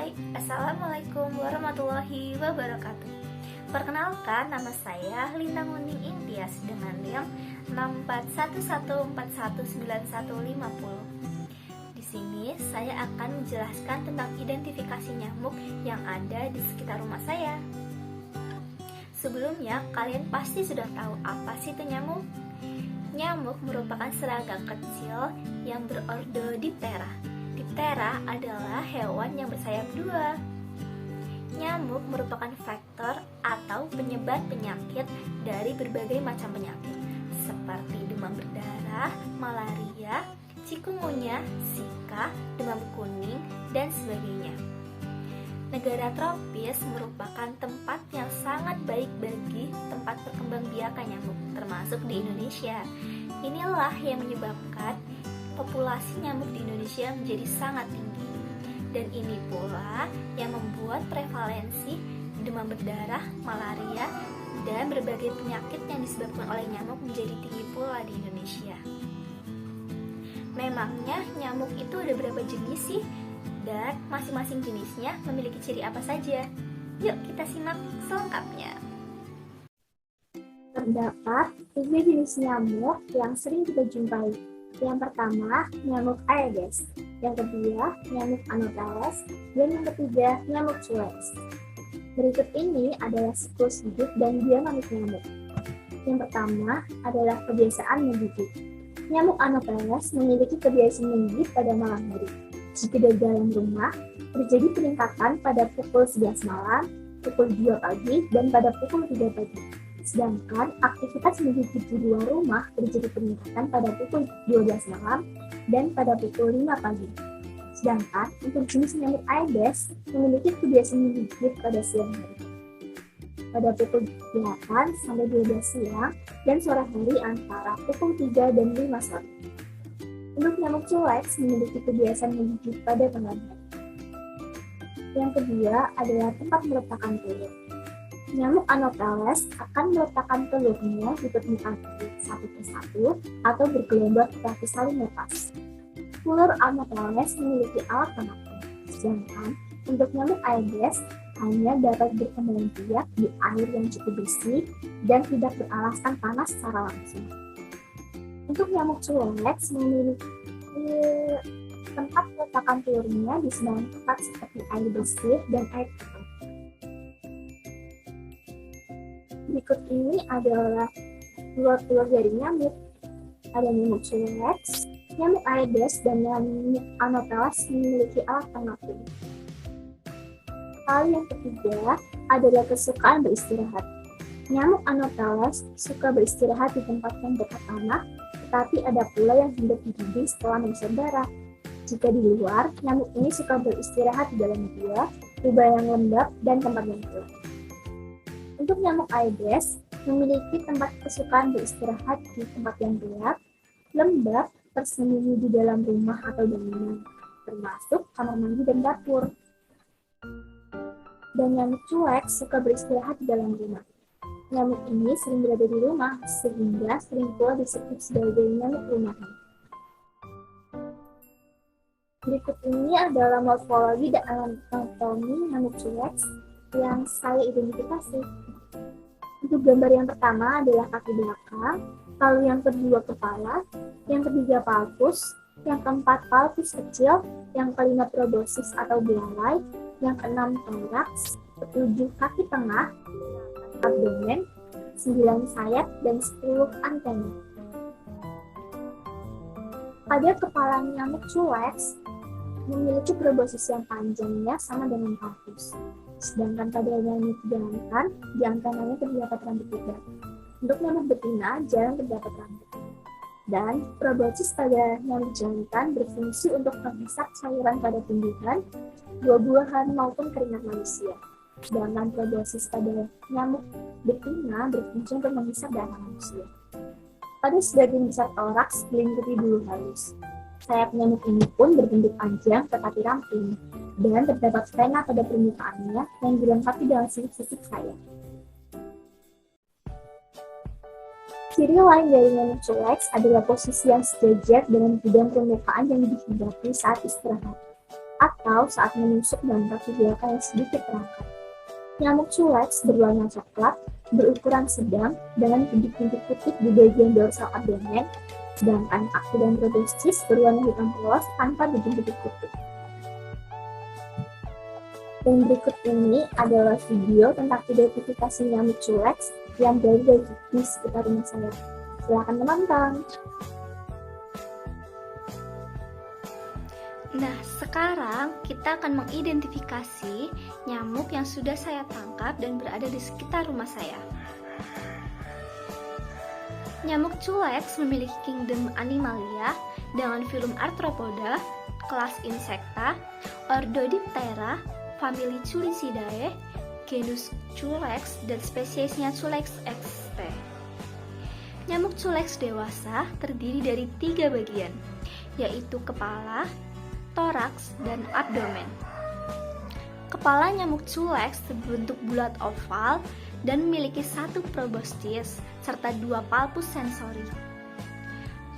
Hai, Assalamualaikum warahmatullahi wabarakatuh. Perkenalkan, nama saya Linda Muning Intias dengan NIM 6411419150. Di sini saya akan menjelaskan tentang identifikasi nyamuk yang ada di sekitar rumah saya. Sebelumnya, kalian pasti sudah tahu apa sih itu nyamuk? Nyamuk merupakan serangga kecil yang berordo Diptera. Diptera adalah hewan yang bersayap dua. Nyamuk merupakan faktor atau penyebar penyakit dari berbagai macam penyakit seperti demam berdarah, malaria, chikungunya, Zika, demam kuning, dan sebagainya. Negara tropis merupakan tempat yang sangat baik bagi tempat perkembangbiakan nyamuk, termasuk di Indonesia. Inilah yang menyebabkan populasi nyamuk di Indonesia menjadi sangat tinggi. Dan ini pula yang membuat prevalensi demam berdarah, malaria, dan berbagai penyakit yang disebabkan oleh nyamuk menjadi tinggi pula di Indonesia. Memangnya nyamuk itu ada berapa jenis sih? Dan masing-masing jenisnya memiliki ciri apa saja? Yuk kita simak selengkapnya. Terdapat 3 jenis nyamuk yang sering kita jumpai. Yang pertama, nyamuk Aedes. Yang kedua, nyamuk Anopheles. Dan yang ketiga, nyamuk Culex. Berikut ini adalah siklus hidup dan dinamik nyamuk. Yang pertama adalah kebiasaan menggigit. Nyamuk Anopheles memiliki kebiasaan menggigit pada malam hari. Jika di dalam rumah, terjadi peningkatan pada pukul 11 malam, pukul 2 pagi, dan pada pukul 3 pagi. Sedangkan aktivitas menggigit di luar rumah terjadi peningkatan pada pukul 12 malam dan pada pukul 5 pagi. Sedangkan untuk jenis nyamuk Aedes memiliki kebiasaan menggigit pada siang hari, pada pukul 8 sampai 12 siang dan sore hari antara pukul 3 dan 5 sore. Untuk nyamuk Culex memiliki kebiasaan menggigit pada tengah hari. Yang kedua adalah tempat meletakkan telur. Nyamuk Anopheles akan meletakkan telurnya di permukaan air satu persatu atau bergelombang tetapi saling lepas. Telur Anopheles memiliki alat pengatur, sedangkan untuk nyamuk Aedes hanya dapat berkembang biak di air yang cukup bersih dan tidak beralaskan panas secara langsung. Untuk nyamuk Culex memiliki tempat meletakkan telurnya di sembarang tempat seperti air bersih dan air kotor. Berikut ini adalah telur dari nyamuk. Ada nyamuk Culex, nyamuk Aedes, dan nyamuk Anopheles memiliki alat pengatur. Hal yang ketiga adalah kesukaan beristirahat. Nyamuk Anopheles suka beristirahat di tempat yang dekat tanah, tetapi ada pula yang hendak digigit setelah menghisap darah. Jika di luar, nyamuk ini suka beristirahat di dalam gua, lubang yang lembab, dan tempat yang gelap. Untuk nyamuk Aedes memiliki tempat kesukaan beristirahat di tempat yang gelap, lembab, tersembunyi di dalam rumah atau bangunan, termasuk kamar mandi dan dapur. Dan nyamuk Culex suka beristirahat di dalam rumah. Nyamuk ini sering berada di rumah, sehingga sering pula disebut sebagai nyamuk rumahan. Berikut ini adalah morfologi dan anatomi nyamuk Culex yang saya identifikasi. Untuk gambar yang pertama adalah kaki belakang, lalu yang kedua kepala, yang ketiga palpus, yang keempat palpus kecil, yang kelima proboscis atau belalai, yang keenam toraks, ketujuh kaki tengah, 8 abdomen, 9 sayap, dan 10 antena. Pada kepala nyamuk Culex memiliki proboscis yang panjangnya sama dengan palpus. Sedangkan pada nyamuk jantan, di antenanya terdapat rambut lebar. Untuk nyamuk betina, jarang terdapat rambut. Dan proboscis pada nyamuk jantan berfungsi untuk menghisap cairan pada tumbuhan, buah-buahan maupun keringat manusia. Sedangkan proboscis pada nyamuk betina berfungsi untuk menghisap darah manusia. Pada sebagian besar toraks dilingkupi bulu halus. Sayap nyamuk ini pun berbentuk panjang tetapi ramping, dan terdapat vena pada permukaannya yang dilengkapi dengan sisik-sisik sayap. Ciri lain dari nyamuk Culex adalah posisi yang sejajar dengan bidang permukaan yang dihinggapi saat istirahat. atau saat menusuk dan kaki belakang yang sedikit terangkat. Nyamuk culex berwarna coklat, berukuran sedang, dengan bintik-bintik putih di bagian dorsal abdomen, sedangkan kaki dan proboscis berwarna hitam polos tanpa bintik-bintik putih. Dan berikut ini adalah video tentang identifikasi nyamuk culex yang berada di sekitar rumah saya. Silakan menonton. Nah, sekarang kita akan mengidentifikasi nyamuk yang sudah saya tangkap dan berada di sekitar rumah saya. Nyamuk culex memiliki kingdom Animalia dengan filum Arthropoda, kelas Insecta, ordo Diptera, famili Culicidae, genus Culex, dan spesiesnya Culex XT. Nyamuk culex dewasa terdiri dari 3 bagian, yaitu kepala, toraks, dan abdomen. Kepala nyamuk culex berbentuk bulat oval dan memiliki 1 proboscis serta 2 palpus sensori.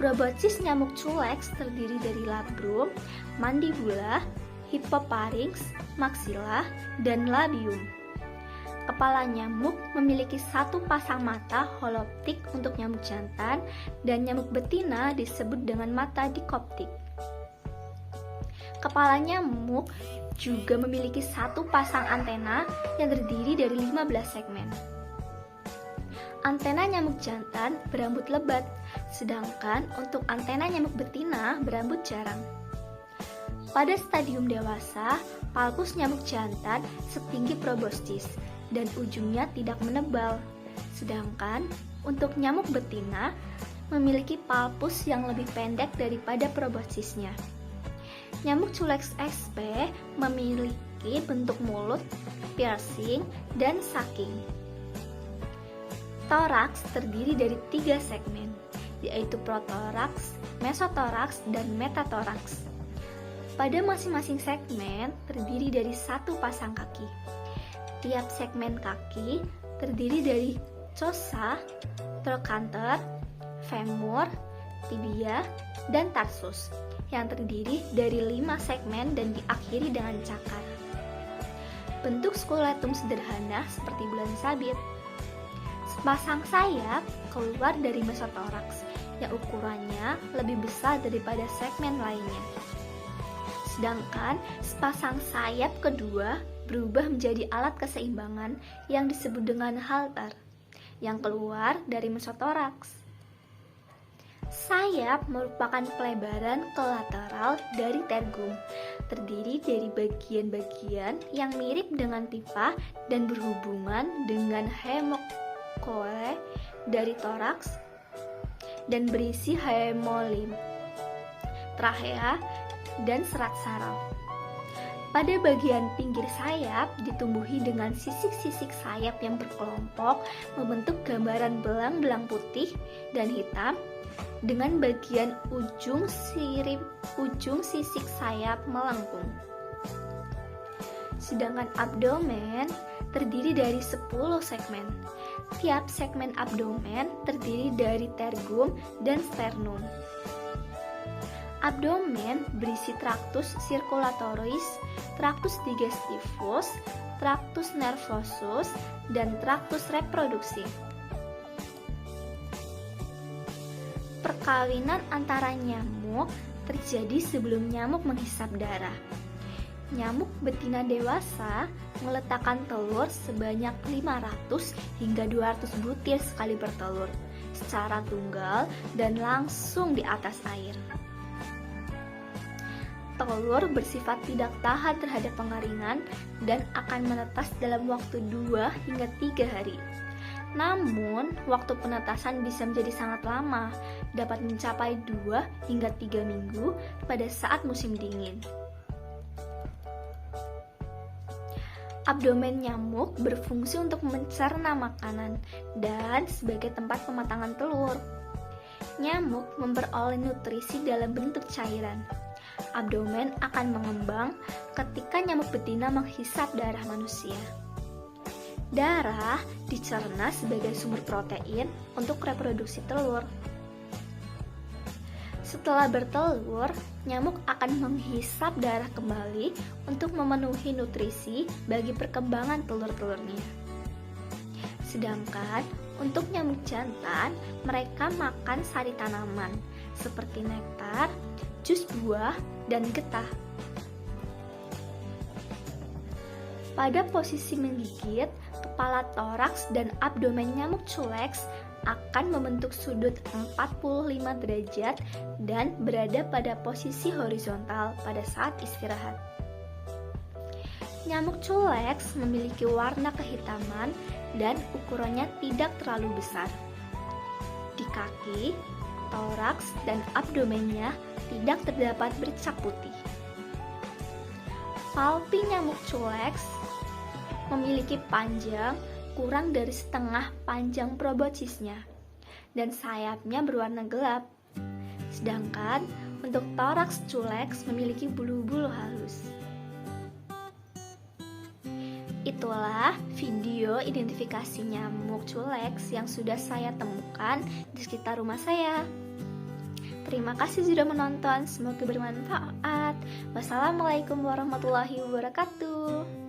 Proboscis nyamuk culex terdiri dari labrum, mandibula, hippoparynx, maxilla, dan labium. Kepala nyamuk memiliki 1 pasang mata holoptik untuk nyamuk jantan dan nyamuk betina disebut dengan mata dikoptik. Kepala nyamuk juga memiliki 1 pasang antena yang terdiri dari 15 segmen. Antena nyamuk jantan berambut lebat, sedangkan untuk antena nyamuk betina berambut jarang. Pada stadium dewasa, palpus nyamuk jantan setinggi proboscis dan ujungnya tidak menebal, sedangkan untuk nyamuk betina memiliki palpus yang lebih pendek daripada proboscisnya. Nyamuk culex XP memiliki bentuk mulut, piercing, dan sucking. Toraks terdiri dari 3 segmen, yaitu protoraks, mesotoraks, dan metatoraks. Pada masing-masing segmen terdiri dari 1 pasang kaki. Tiap segmen kaki terdiri dari coxa, trochanter, femur, tibia, dan tarsus, yang terdiri dari 5 segmen dan diakhiri dengan cakar. Bentuk skeletum sederhana seperti bulan sabit. Sepasang sayap keluar dari mesotoraks yang ukurannya lebih besar daripada segmen lainnya. Sedangkan sepasang sayap kedua berubah menjadi alat keseimbangan yang disebut dengan halter yang keluar dari mesotoraks. Sayap merupakan pelebaran kolateral dari tergum, terdiri dari bagian-bagian yang mirip dengan pipa dan berhubungan dengan hemocoele dari toraks dan berisi hemolim, trachea, dan serat saraf. Pada bagian pinggir sayap ditumbuhi dengan sisik-sisik sayap yang berkelompok membentuk gambaran belang-belang putih dan hitam dengan bagian ujung sisik sayap melengkung. Sedangkan abdomen terdiri dari 10 segmen. Tiap segmen abdomen terdiri dari tergum dan sternum. Abdomen berisi tractus circulatoris, tractus digestivus, tractus nervosus, dan tractus reproduksi. Perkawinan antara nyamuk terjadi sebelum nyamuk menghisap darah. Nyamuk betina dewasa meletakkan telur sebanyak 500 hingga 200 butir sekali bertelur, secara tunggal dan langsung di atas air. Telur bersifat tidak tahan terhadap pengeringan dan akan menetas dalam waktu 2 hingga 3 hari. Namun, waktu penetasan bisa menjadi sangat lama, dapat mencapai 2 hingga 3 minggu pada saat musim dingin. Abdomen nyamuk berfungsi untuk mencerna makanan dan sebagai tempat pematangan telur. Nyamuk memperoleh nutrisi dalam bentuk cairan. Abdomen akan mengembang ketika nyamuk betina menghisap darah manusia. Darah dicerna sebagai sumber protein untuk reproduksi telur. Setelah bertelur, nyamuk akan menghisap darah kembali untuk memenuhi nutrisi bagi perkembangan telur-telurnya. Sedangkan untuk nyamuk jantan, mereka makan sari tanaman seperti nektar, jus buah, dan getah. Pada posisi menggigit, kepala toraks dan abdomen nyamuk culex akan membentuk sudut 45 derajat dan berada pada posisi horizontal pada saat istirahat. Nyamuk culex memiliki warna kehitaman dan ukurannya tidak terlalu besar. Di kaki, toraks, dan abdomennya tidak terdapat bercak putih. Palpi nyamuk culex memiliki panjang kurang dari setengah panjang proboscisnya dan sayapnya berwarna gelap. Sedangkan untuk toraks culex memiliki bulu-bulu halus. Itulah video identifikasi nyamuk culex yang sudah saya temukan di sekitar rumah saya. Terima kasih sudah menonton, semoga bermanfaat. Wassalamualaikum warahmatullahi wabarakatuh.